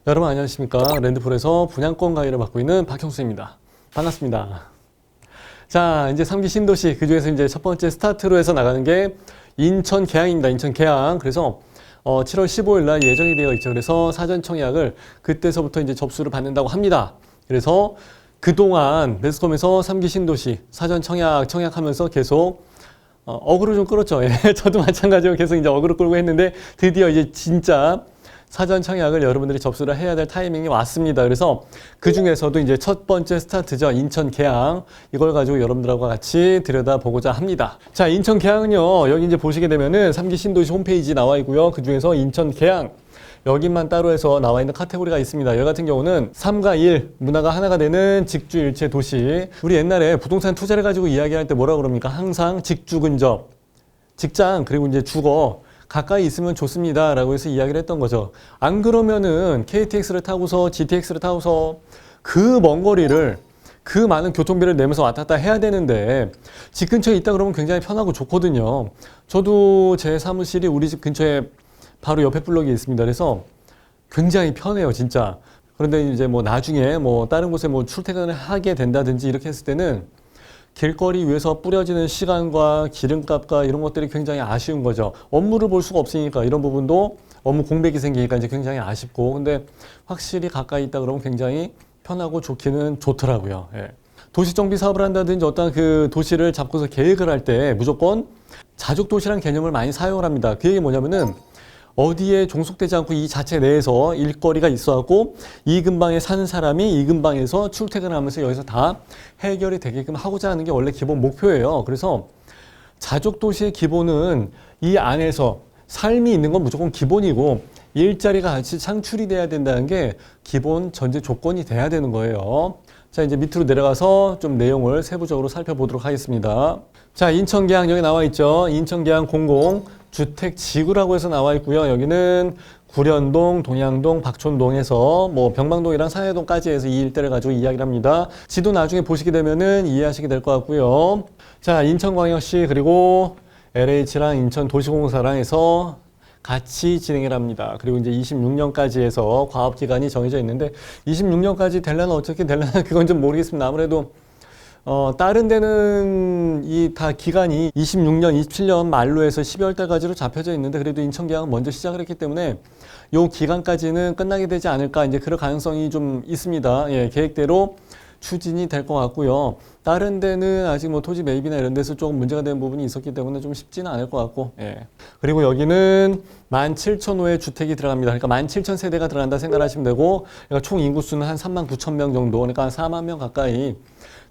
여러분 안녕하십니까. 랜드풀에서 분양권 강의를 맡고 있는 박형수입니다. 반갑습니다. 자, 이제 3기 신도시, 그 중에서 이제 첫 번째 스타트로 해서 나가는 게 인천 계양입니다. 인천 계양. 그래서 7월 15일 날 예정이 되어 있죠. 그래서 사전 청약을 그때서부터 이제 접수를 받는다고 합니다. 그래서 그동안 매스컴에서 3기 신도시 사전 청약하면서 계속 어그로 좀 끌었죠. 예, 저도 마찬가지로 계속 이제 어그로 끌고 했는데 드디어 이제 진짜 사전 청약을 여러분들이 접수를 해야 될 타이밍이 왔습니다. 그래서 그 중에서도 이제 첫 번째 스타트죠. 인천 계양. 이걸 가지고 여러분들하고 같이 들여다보고자 합니다. 자, 인천 계양은요. 여기 이제 보시게 되면은 3기 신도시 홈페이지 나와 있고요. 그 중에서 인천 계양. 여기만 따로 해서 나와 있는 카테고리가 있습니다. 여기 같은 경우는 3과 1, 문화가 하나가 되는 직주일체 도시. 우리 옛날에 부동산 투자를 가지고 이야기할 때 뭐라 그럽니까? 항상 직주 근접, 직장, 그리고 이제 주거. 가까이 있으면 좋습니다 라고 해서 이야기를 했던 거죠. 안 그러면은 KTX를 타고서 GTX를 타고서 그 먼 거리를 그 많은 교통비를 내면서 왔다 갔다 해야 되는데 집 근처에 있다 그러면 굉장히 편하고 좋거든요. 저도 제 사무실이 우리 집 근처에 바로 옆에 블럭이 있습니다. 그래서 굉장히 편해요, 진짜. 그런데 이제 뭐 나중에 뭐 다른 곳에 뭐 출퇴근을 하게 된다든지 이렇게 했을 때는 길거리 위에서 뿌려지는 시간과 기름값과 이런 것들이 굉장히 아쉬운 거죠. 업무를 볼 수가 없으니까 이런 부분도 업무 공백이 생기니까 이제 굉장히 아쉽고, 근데 확실히 가까이 있다 그러면 굉장히 편하고 좋기는 좋더라고요. 예. 도시 정비 사업을 한다든지 어떤 그 도시를 잡고서 계획을 할 때 무조건 자족 도시라는 개념을 많이 사용을 합니다. 그 얘기 뭐냐면은 어디에 종속되지 않고 이 자체 내에서 일거리가 있어갖고 이 근방에 사는 사람이 이 근방에서 출퇴근하면서 여기서 다 해결이 되게끔 하고자 하는 게 원래 기본 목표예요. 그래서 자족도시의 기본은 이 안에서 삶이 있는 건 무조건 기본이고 일자리가 같이 창출이 돼야 된다는 게 기본 전제 조건이 돼야 되는 거예요. 자, 이제 밑으로 내려가서 좀 내용을 세부적으로 살펴보도록 하겠습니다. 자, 인천 계양 여기 나와 있죠. 인천 계양 공공 주택 지구라고 해서 나와 있고요. 여기는 구련동, 동양동, 박촌동에서 뭐 병방동이랑 상해동까지 해서 이 일대를 가지고 이야기를 합니다. 지도 나중에 보시게 되면은 이해하시게 될 것 같고요. 자, 인천광역시 그리고 LH랑 인천도시공사랑 해서 같이 진행을 합니다. 그리고 이제 26년까지 해서 과업기간이 정해져 있는데 26년까지 되려나 어떻게 되려나 그건 좀 모르겠습니다. 아무래도 다른 데는 이 다 기간이 26년, 27년 말로 해서 12월 달까지로 잡혀져 있는데 그래도 인천 계약은 먼저 시작을 했기 때문에 요 기간까지는 끝나게 되지 않을까 이제 그럴 가능성이 좀 있습니다. 예, 계획대로 추진이 될 것 같고요. 다른 데는 아직 뭐 토지 매입이나 이런 데서 조금 문제가 되는 부분이 있었기 때문에 좀 쉽지는 않을 것 같고, 예. 그리고 여기는 17,000호의 주택이 들어갑니다. 그러니까 17,000세대가 들어간다 생각하시면 되고, 그러니까 총 인구수는 한 39,000명 정도, 그러니까 한 4만 명 가까이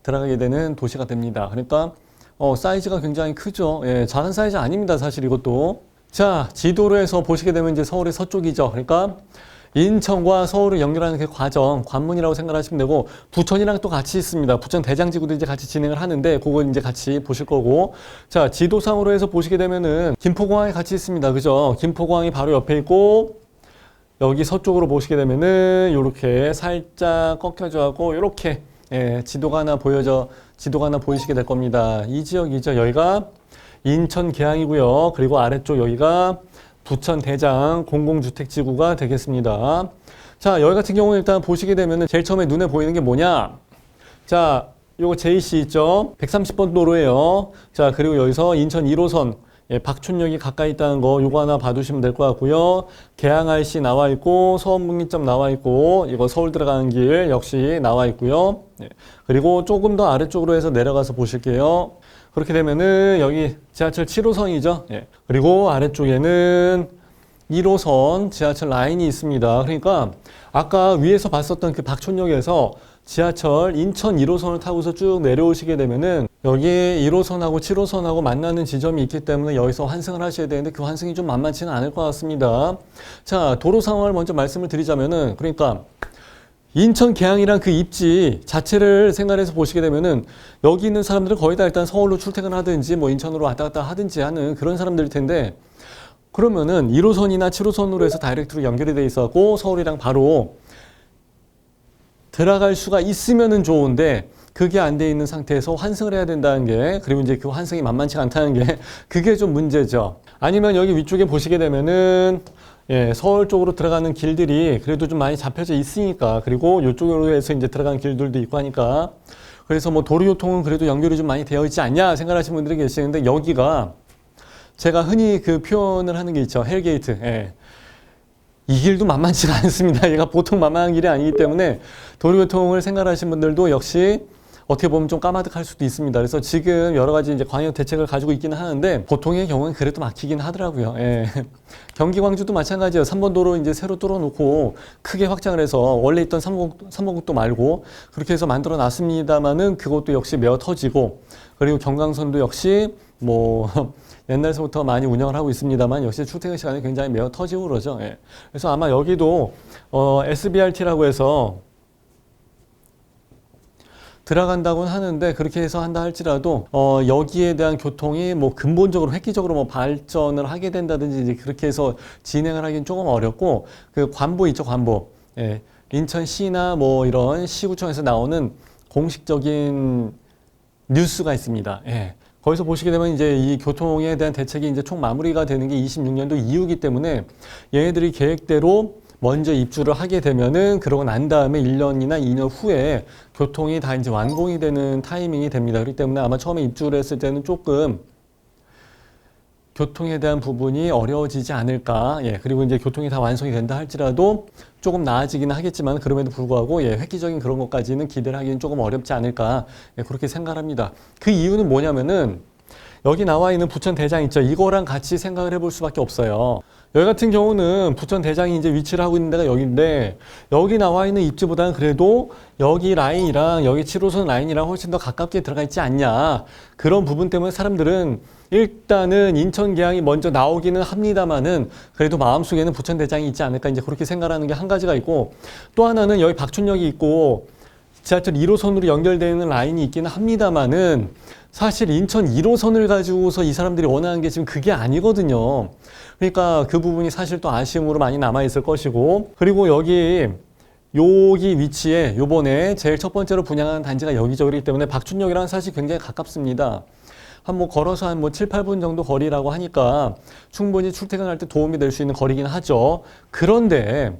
들어가게 되는 도시가 됩니다. 그러니까 사이즈가 굉장히 크죠. 예, 작은 사이즈 아닙니다. 사실 이것도. 자, 지도로 해서 보시게 되면 이제 서울의 서쪽이죠. 그러니까 인천과 서울을 연결하는 그 과정, 관문이라고 생각하시면 되고, 부천이랑 또 같이 있습니다. 부천 대장지구도 이제 같이 진행을 하는데, 그거 이제 같이 보실 거고. 자, 지도상으로 해서 보시게 되면은, 김포공항이 같이 있습니다. 그죠? 김포공항이 바로 옆에 있고, 여기 서쪽으로 보시게 되면은, 요렇게 살짝 꺾여져 하고, 요렇게, 예, 지도가 하나 보이시게 될 겁니다. 이 지역이죠. 여기가 인천 계양이고요. 그리고 아래쪽 여기가 부천 대장 공공주택지구가 되겠습니다. 자, 여기 같은 경우는 일단 보시게 되면 제일 처음에 눈에 보이는 게 뭐냐? 자, 요거 JC 있죠? 130번 도로예요. 자, 그리고 여기서 인천 1호선 예, 박촌역이 가까이 있다는 거 요거 하나 봐두시면 될 것 같고요. 계양RC 나와 있고 서원분기점 나와 있고 이거 서울 들어가는 길 역시 나와 있고요. 예, 그리고 조금 더 아래쪽으로 해서 내려가서 보실게요. 그렇게 되면은 여기 지하철 7호선이죠. 예. 그리고 아래쪽에는 1호선 지하철 라인이 있습니다. 그러니까 아까 위에서 봤었던 그 박촌역에서 지하철 인천 1호선을 타고서 쭉 내려오시게 되면은 여기 1호선하고 7호선하고 만나는 지점이 있기 때문에 여기서 환승을 하셔야 되는데 그 환승이 좀 만만치는 않을 것 같습니다. 자, 도로 상황을 먼저 말씀을 드리자면은 그러니까 인천 계양이랑 그 입지 자체를 생각해서 보시게 되면은 여기 있는 사람들은 거의 다 일단 서울로 출퇴근하든지 뭐 인천으로 왔다 갔다 하든지 하는 그런 사람들일 텐데 그러면은 1호선이나 7호선으로 해서 다이렉트로 연결이 돼 있었고 서울이랑 바로 들어갈 수가 있으면은 좋은데 그게 안 돼 있는 상태에서 환승을 해야 된다는 게, 그리고 이제 그 환승이 만만치가 않다는 게 그게 좀 문제죠. 아니면 여기 위쪽에 보시게 되면은 서울 쪽으로 들어가는 길들이 그래도 좀 많이 잡혀져 있으니까, 그리고 이쪽으로 해서 이제 들어가는 길들도 있고 하니까, 그래서 뭐 도로교통은 그래도 연결이 좀 많이 되어 있지 않냐 생각하시는 분들이 계시는데, 여기가 제가 흔히 그 표현을 하는 게 있죠. 헬게이트. 이 길도 만만치가 않습니다. 얘가 보통 만만한 길이 아니기 때문에 도로교통을 생각하시는 분들도 역시 어떻게 보면 좀 까마득할 수도 있습니다. 그래서 지금 여러 가지 이제 광역 대책을 가지고 있기는 하는데 보통의 경우는 그래도 막히긴 하더라고요. 경기 광주도 마찬가지예요. 3번 도로 이제 새로 뚫어놓고 크게 확장을 해서 원래 있던 3번국도 말고 그렇게 해서 만들어 놨습니다만은 그것도 역시 메어 터지고, 그리고 경강선도 역시 뭐 옛날서부터 많이 운영을 하고 있습니다만 역시 출퇴근 시간에 굉장히 메어 터지고 그러죠. 그래서 아마 여기도 SBRT라고 해서 들어간다고는 하는데, 그렇게 해서 한다 할지라도 여기에 대한 교통이 뭐 근본적으로 획기적으로 뭐 발전을 하게 된다든지 이제 그렇게 해서 진행을 하기는 조금 어렵고, 그 관보 있죠, 관보. 인천시나 뭐 이런 시구청에서 나오는 공식적인 뉴스가 있습니다. 거기서 보시게 되면 이제 이 교통에 대한 대책이 이제 총 마무리가 되는 게 26년도 이후이기 때문에 얘네들이 계획대로 먼저 입주를 하게 되면은, 그러고 난 다음에 1년이나 2년 후에 교통이 다 이제 완공이 되는 타이밍이 됩니다. 그렇기 때문에 아마 처음에 입주를 했을 때는 조금 교통에 대한 부분이 어려워지지 않을까. 그리고 이제 교통이 다 완성이 된다 할지라도 조금 나아지기는 하겠지만, 그럼에도 불구하고 획기적인 그런 것까지는 기대를 하기는 조금 어렵지 않을까. 그렇게 생각합니다. 그 이유는 뭐냐면은 여기 나와 있는 부천 대장 있죠. 이거랑 같이 생각을 해볼 수밖에 없어요. 여기 같은 경우는 부천 대장이 이제 위치를 하고 있는 데가 여기인데, 여기 나와 있는 입지보다는 그래도 여기 라인이랑 여기 7호선 라인이랑 훨씬 더 가깝게 들어가 있지 않냐. 그런 부분 때문에 사람들은 일단은 인천 계양이 먼저 나오기는 합니다만은 그래도 마음속에는 부천 대장이 있지 않을까, 이제 그렇게 생각하는 게 한 가지가 있고, 또 하나는 여기 박춘역이 있고 지하철 1호선으로 연결되는 라인이 있기는 합니다만은 사실 인천 1호선을 가지고서 이 사람들이 원하는 게 지금 그게 아니거든요. 그러니까 그 부분이 사실 또 아쉬움으로 많이 남아있을 것이고, 그리고 여기 위치에 요번에 제일 첫 번째로 분양한 단지가 여기죠. 그렇기 때문에 박춘역이랑 사실 굉장히 가깝습니다. 뭐 걸어서 한 뭐 7, 8분 정도 거리라고 하니까 충분히 출퇴근할 때 도움이 될 수 있는 거리긴 하죠. 그런데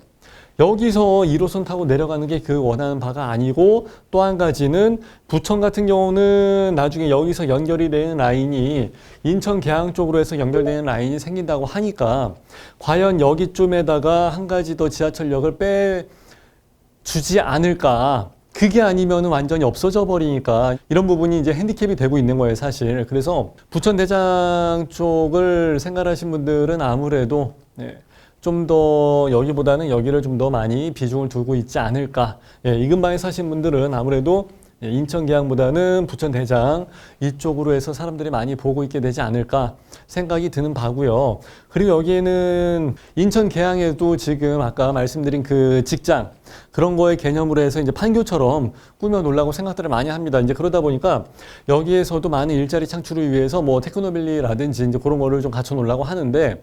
여기서 1호선 타고 내려가는 게 그 원하는 바가 아니고, 또 한 가지는 부천 같은 경우는 나중에 여기서 연결이 되는 라인이 인천 계양 쪽으로 해서 연결되는 라인이 생긴다고 하니까 과연 여기쯤에다가 한 가지 더 지하철역을 빼주지 않을까. 그게 아니면 완전히 없어져 버리니까 이런 부분이 이제 핸디캡이 되고 있는 거예요, 사실. 그래서 부천 대장 쪽을 생각하신 분들은 아무래도 좀 더 여기보다는 여기를 좀 더 많이 비중을 두고 있지 않을까. 이 근방에 사신 분들은 아무래도 인천 계양보다는 부천 대장 이쪽으로 해서 사람들이 많이 보고 있게 되지 않을까 생각이 드는 바고요. 그리고 여기에는 인천 계양에도 지금 아까 말씀드린 그 직장 그런 거의 개념으로 해서 이제 판교처럼 꾸며 놓으려고 생각들을 많이 합니다. 이제 그러다 보니까 여기에서도 많은 일자리 창출을 위해서 뭐 테크노밸리라든지 이제 그런 거를 좀 갖춰 놓으려고 하는데,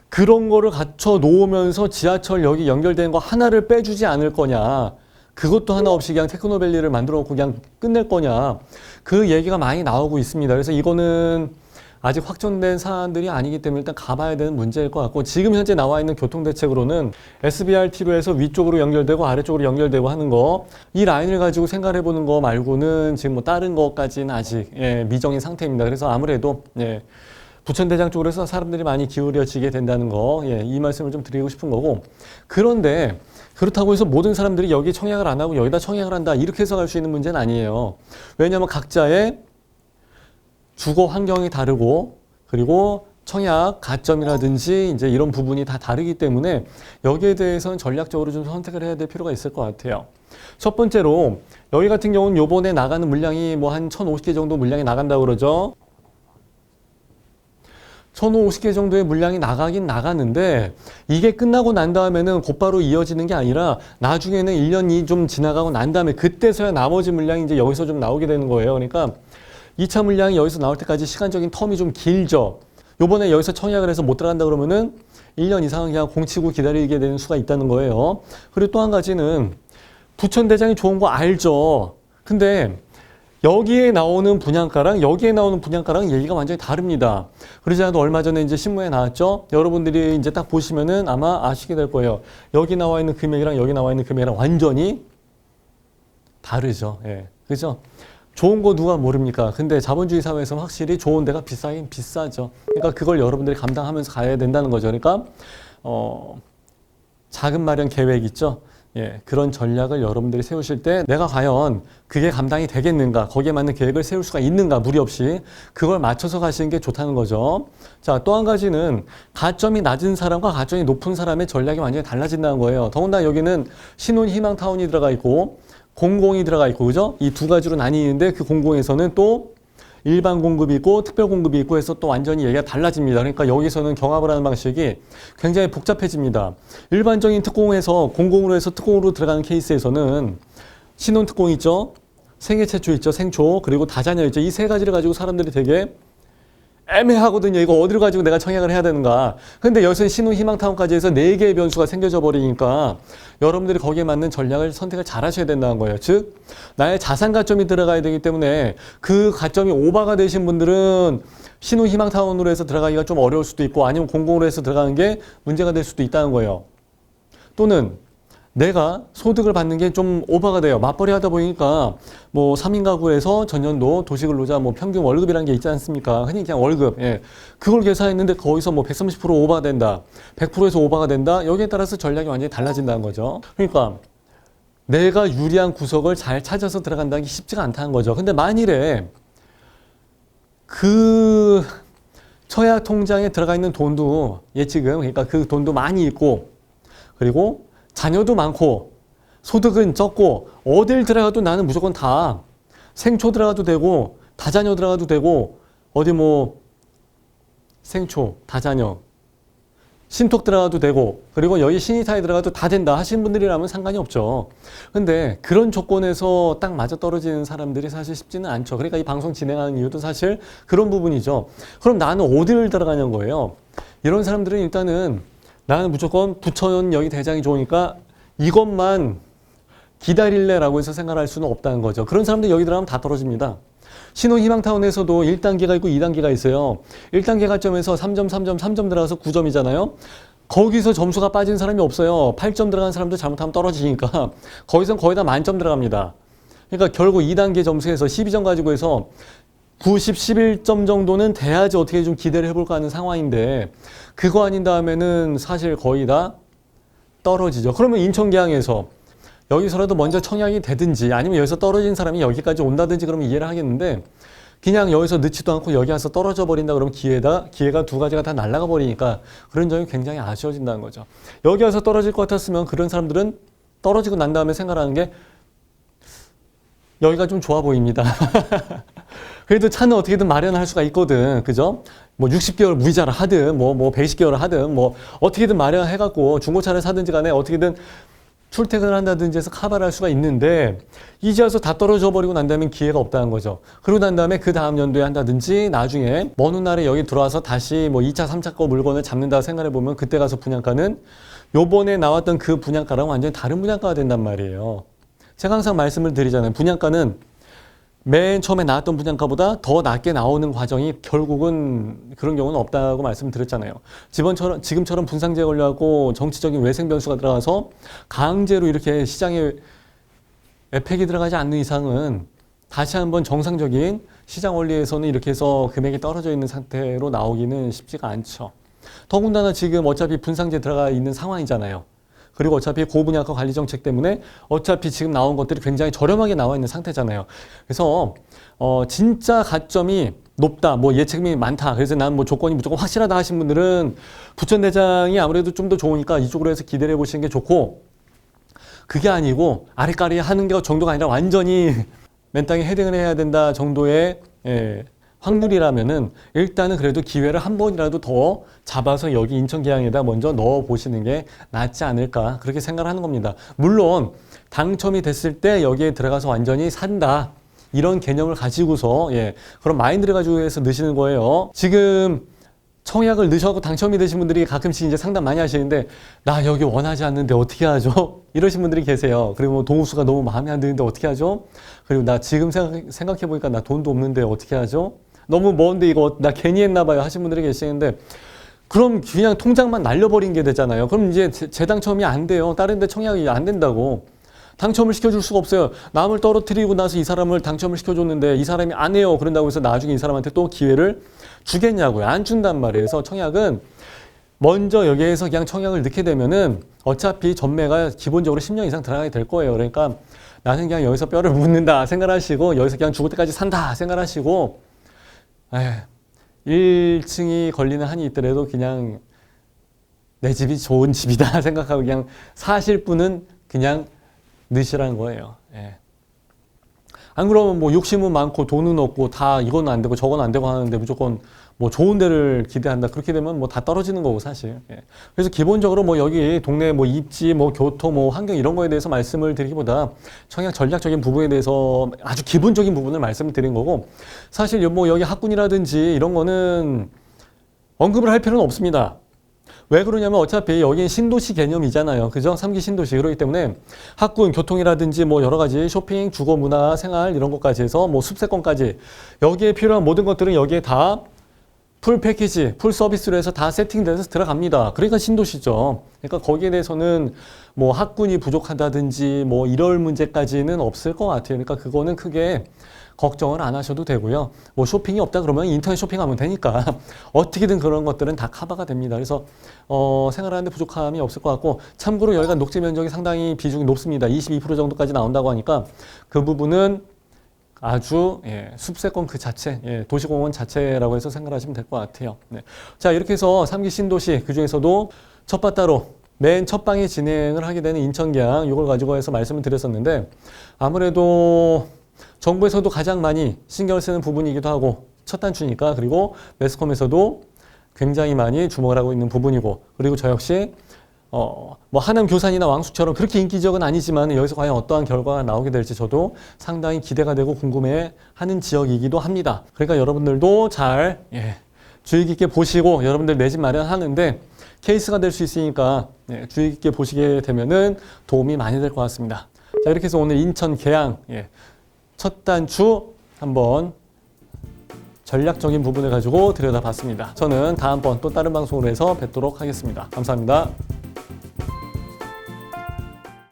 그런 거를 갖춰 놓으면서 지하철역이 연결되는 거 하나를 빼주지 않을 거냐, 그것도 하나 없이 그냥 테크노밸리를 만들어 놓고 그냥 끝낼 거냐, 그 얘기가 많이 나오고 있습니다. 그래서 이거는 아직 확정된 사안들이 아니기 때문에 일단 가봐야 되는 문제일 것 같고, 지금 현재 나와 있는 교통대책으로는 SBRT로 해서 위쪽으로 연결되고 아래쪽으로 연결되고 하는 거, 이 라인을 가지고 생각해 보는 거 말고는 지금 뭐 다른 것까지는 아직 미정인 상태입니다. 그래서 아무래도 부천 대장 쪽으로 해서 사람들이 많이 기울여지게 된다는 거, 이 말씀을 좀 드리고 싶은 거고, 그런데 그렇다고 해서 모든 사람들이 여기 청약을 안 하고 여기다 청약을 한다, 이렇게 해석할 수 있는 문제는 아니에요. 왜냐하면 각자의 주거 환경이 다르고, 그리고 청약 가점이라든지 이제 이런 부분이 다 다르기 때문에 여기에 대해서는 전략적으로 좀 선택을 해야 될 필요가 있을 것 같아요. 첫 번째로 여기 같은 경우는 요번에 나가는 물량이 뭐 한 1,050개 정도 물량이 나간다고 그러죠. 1,050개 정도의 물량이 나가긴 나가는데, 이게 끝나고 난 다음에는 곧바로 이어지는 게 아니라 나중에는 1년이 좀 지나가고 난 다음에 그때서야 나머지 물량이 이제 여기서 좀 나오게 되는 거예요. 그러니까 2차 물량이 여기서 나올 때까지 시간적인 텀이 좀 길죠. 요번에 여기서 청약을 해서 못 들어간다 그러면은 1년 이상은 그냥 공치고 기다리게 되는 수가 있다는 거예요. 그리고 또 한 가지는 부천대장이 좋은 거 알죠. 근데 여기에 나오는 분양가랑 여기에 나오는 분양가랑 얘기가 완전히 다릅니다. 그러지 않아도 얼마 전에 이제 신문에 나왔죠. 여러분들이 이제 딱 보시면은 아마 아시게 될 거예요. 여기 나와 있는 금액이랑 여기 나와 있는 금액이랑 완전히 다르죠. 예. 그죠? 좋은 거 누가 모릅니까? 근데 자본주의 사회에서는 확실히 좋은 데가 비싸긴 비싸죠. 그러니까 그걸 여러분들이 감당하면서 가야 된다는 거죠. 그러니까 자금 마련 계획 있죠. 예, 그런 전략을 여러분들이 세우실 때 내가 과연 그게 감당이 되겠는가, 거기에 맞는 계획을 세울 수가 있는가, 무리 없이 그걸 맞춰서 가시는 게 좋다는 거죠. 자, 또 한 가지는 가점이 낮은 사람과 가점이 높은 사람의 전략이 완전히 달라진다는 거예요. 더군다나 여기는 신혼희망타운이 들어가 있고 공공이 들어가 있고, 그죠? 이 두 가지로 나뉘는데 그 공공에서는 또 일반 공급이 있고 특별 공급이 있고 해서 또 완전히 얘기가 달라집니다. 그러니까 여기서는 경합을 하는 방식이 굉장히 복잡해집니다. 일반적인 특공에서 공공으로 해서 특공으로 들어가는 케이스에서는 신혼 특공 있죠. 생애 최초 있죠. 생초. 그리고 다자녀 있죠. 이 세 가지를 가지고 사람들이 되게 애매하거든요. 이거 어디를 가지고 내가 청약을 해야 되는가. 근데 여기서는 신혼희망타운까지 해서 4개의 변수가 생겨져 버리니까 여러분들이 거기에 맞는 전략을 선택을 잘 하셔야 된다는 거예요. 즉, 나의 자산 가점이 들어가야 되기 때문에 그 가점이 오버가 되신 분들은 신혼희망타운으로 해서 들어가기가 좀 어려울 수도 있고 아니면 공공으로 해서 들어가는 게 문제가 될 수도 있다는 거예요. 또는 내가 소득을 받는 게 좀 오버가 돼요. 맞벌이 하다 보니까 뭐 3인 가구에서 전년도 도시근로자 뭐 평균 월급이라는 게 있지 않습니까? 흔히 그냥 월급. 예. 그걸 계산했는데 거기서 뭐 130% 오버가 된다. 100%에서 오버가 된다. 여기에 따라서 전략이 완전히 달라진다는 거죠. 그러니까 내가 유리한 구석을 잘 찾아서 들어간다는 게 쉽지가 않다는 거죠. 근데 만일에 그 청약 통장에 들어가 있는 돈도 지금 그러니까 그 돈도 많이 있고 그리고 자녀도 많고 소득은 적고 어딜 들어가도 나는 무조건 다 생초 들어가도 되고 다자녀 들어가도 되고 어디 뭐 생초, 다자녀, 신톡 들어가도 되고 그리고 여기 신이타에 들어가도 다 된다 하시는 분들이라면 상관이 없죠. 근데 그런 조건에서 딱 맞아 떨어지는 사람들이 사실 쉽지는 않죠. 그러니까 이 방송 진행하는 이유도 사실 그런 부분이죠. 그럼 나는 어디를 들어가냐는 거예요. 이런 사람들은 일단은 나는 무조건 부천 여기 대장이 좋으니까 이것만 기다릴래라고 해서 생각할 수는 없다는 거죠. 그런 사람들 여기 들어가면 다 떨어집니다. 신혼희망타운에서도 1단계가 있고 2단계가 있어요. 1단계 가점에서 3점, 3점, 3점 들어가서 9점이잖아요. 거기서 점수가 빠진 사람이 없어요. 8점 들어간 사람도 잘못하면 떨어지니까 거기선 거의 다 만점 들어갑니다. 그러니까 결국 2단계 점수에서 12점 가지고 해서 90, 11점 정도는 돼야지 어떻게 좀 기대를 해볼까 하는 상황인데 그거 아닌 다음에는 사실 거의 다 떨어지죠. 그러면 인천계양에서 여기서라도 먼저 청약이 되든지 아니면 여기서 떨어진 사람이 여기까지 온다든지 그러면 이해를 하겠는데 그냥 여기서 넣지도 않고 여기 와서 떨어져 버린다 그러면 기회가 두 가지가 다 날아가 버리니까 그런 점이 굉장히 아쉬워진다는 거죠. 여기 와서 떨어질 것 같았으면 그런 사람들은 떨어지고 난 다음에 생각하는 게 여기가 좀 좋아 보입니다. 그래도 차는 어떻게든 마련할 수가 있거든. 그죠? 뭐 60개월 무이자를 하든 뭐 120개월을 하든 뭐 어떻게든 마련해갖고 중고차를 사든지 간에 어떻게든 출퇴근을 한다든지 해서 커버를 할 수가 있는데 이제 와서 다 떨어져 버리고 난 다음에 기회가 없다는 거죠. 그러고 난 다음에 그 다음 연도에 한다든지 나중에 먼 훗날에 여기 들어와서 다시 뭐 2차, 3차 거 물건을 잡는다 생각해 보면 그때 가서 분양가는 요번에 나왔던 그 분양가랑 완전히 다른 분양가가 된단 말이에요. 제가 항상 말씀을 드리잖아요. 분양가는 맨 처음에 나왔던 분양가보다 더 낮게 나오는 과정이 결국은 그런 경우는 없다고 말씀드렸잖아요. 지금처럼 분상제에 걸려갖고 정치적인 외생 변수가 들어가서 강제로 이렇게 시장에 에펙이 들어가지 않는 이상은 다시 한번 정상적인 시장 원리에서는 이렇게 해서 금액이 떨어져 있는 상태로 나오기는 쉽지가 않죠. 더군다나 지금 어차피 분상제 들어가 있는 상황이잖아요. 그리고 어차피 고분양가 관리 정책 때문에 어차피 지금 나온 것들이 굉장히 저렴하게 나와 있는 상태잖아요. 그래서 진짜 가점이 높다, 뭐 예측이 많다. 그래서 난 뭐 조건이 무조건 확실하다 하신 분들은 부천대장이 아무래도 좀 더 좋으니까 이쪽으로 해서 기대를 해보시는 게 좋고 그게 아니고 아리까리 하는 게 정도가 아니라 완전히 맨 땅에 헤딩을 해야 된다 정도의 확률이라면은 일단은 그래도 기회를 한 번이라도 더 잡아서 여기 인천계양에다 먼저 넣어 보시는 게 낫지 않을까 그렇게 생각을 하는 겁니다. 물론 당첨이 됐을 때 여기에 들어가서 완전히 산다 이런 개념을 가지고서 그런 마인드를 가지고 해서 넣으시는 거예요. 지금 청약을 넣으셔서 당첨이 되신 분들이 가끔씩 이제 상담 많이 하시는데, 나 여기 원하지 않는데 어떻게 하죠? 이러신 분들이 계세요. 그리고 뭐 동호수가 너무 마음에 안 드는데 어떻게 하죠? 그리고 나 지금 생각해보니까 나 돈도 없는데 어떻게 하죠? 너무 먼데 이거 나 괜히 했나 봐요 하신 분들이 계시는데, 그럼 그냥 통장만 날려버린 게 되잖아요. 그럼 이제 재당첨이 안 돼요. 다른 데 청약이 안 된다고. 당첨을 시켜줄 수가 없어요. 남을 떨어뜨리고 나서 이 사람을 당첨을 시켜줬는데 이 사람이 안 해요. 그런다고 해서 나중에 이 사람한테 또 기회를 주겠냐고요. 안 준단 말이에요. 그래서 청약은 먼저 여기에서 그냥 청약을 넣게 되면은 어차피 전매가 기본적으로 10년 이상 들어가게 될 거예요. 그러니까 나는 그냥 여기서 뼈를 묻는다 생각하시고, 여기서 그냥 죽을 때까지 산다 생각하시고, 1층이 걸리는 한이 있더라도 그냥 내 집이 좋은 집이다 생각하고 그냥 사실 분은 그냥 넣으시라는 거예요. 예. 안 그러면 뭐 욕심은 많고 돈은 없고 다 이건 안 되고 저건 안 되고 하는데 무조건 뭐 좋은 데를 기대한다. 그렇게 되면 뭐 다 떨어지는 거고 사실. 예. 그래서 기본적으로 뭐 여기 동네 뭐 입지 뭐 교토 뭐 환경 이런 거에 대해서 말씀을 드리기보다 청약 전략적인 부분에 대해서 아주 기본적인 부분을 말씀을 드린 거고, 사실 뭐 여기 학군이라든지 이런 거는 언급을 할 필요는 없습니다. 왜 그러냐면 어차피 여기는 신도시 개념이잖아요. 그죠? 3기 신도시. 그렇기 때문에 학군, 교통이라든지 뭐 여러 가지 쇼핑, 주거, 문화, 생활 이런 것까지 해서 뭐 숲세권까지 여기에 필요한 모든 것들은 여기에 다 풀 패키지, 풀 서비스로 해서 다 세팅돼서 들어갑니다. 그러니까 신도시죠. 그러니까 거기에 대해서는 뭐 학군이 부족하다든지 뭐 이럴 문제까지는 없을 것 같아요. 그러니까 그거는 크게 걱정을 안 하셔도 되고요. 뭐 쇼핑이 없다 그러면 인터넷 쇼핑하면 되니까 어떻게든 그런 것들은 다 커버가 됩니다. 그래서 생활하는데 부족함이 없을 것 같고, 참고로 여기가 녹지 면적이 상당히 비중이 높습니다. 22% 정도까지 나온다고 하니까 그 부분은 아주 숲세권 그 자체, 도시공원 자체라고 해서 생각하시면 될 것 같아요. 네. 자, 이렇게 해서 3기 신도시, 그 중에서도 첫 바따로 맨 첫 방에 진행을 하게 되는 인천계약, 이걸 가지고 해서 말씀을 드렸었는데, 아무래도 정부에서도 가장 많이 신경을 쓰는 부분이기도 하고 첫 단추니까, 그리고 매스컴에서도 굉장히 많이 주목을 하고 있는 부분이고, 그리고 저 역시 뭐 하남 교산이나 왕숙처럼 그렇게 인기지역은 아니지만 여기서 과연 어떠한 결과가 나오게 될지 저도 상당히 기대가 되고 궁금해하는 지역이기도 합니다. 그러니까 여러분들도 잘 주의 깊게 보시고, 여러분들 내 집 마련하는데 케이스가 될 수 있으니까 주의 깊게 보시게 되면은 도움이 많이 될 것 같습니다. 자, 이렇게 해서 오늘 인천 계양 첫 단추 한번 전략적인 부분을 가지고 들여다봤습니다. 저는 다음번 또 다른 방송으로 해서 뵙도록 하겠습니다. 감사합니다.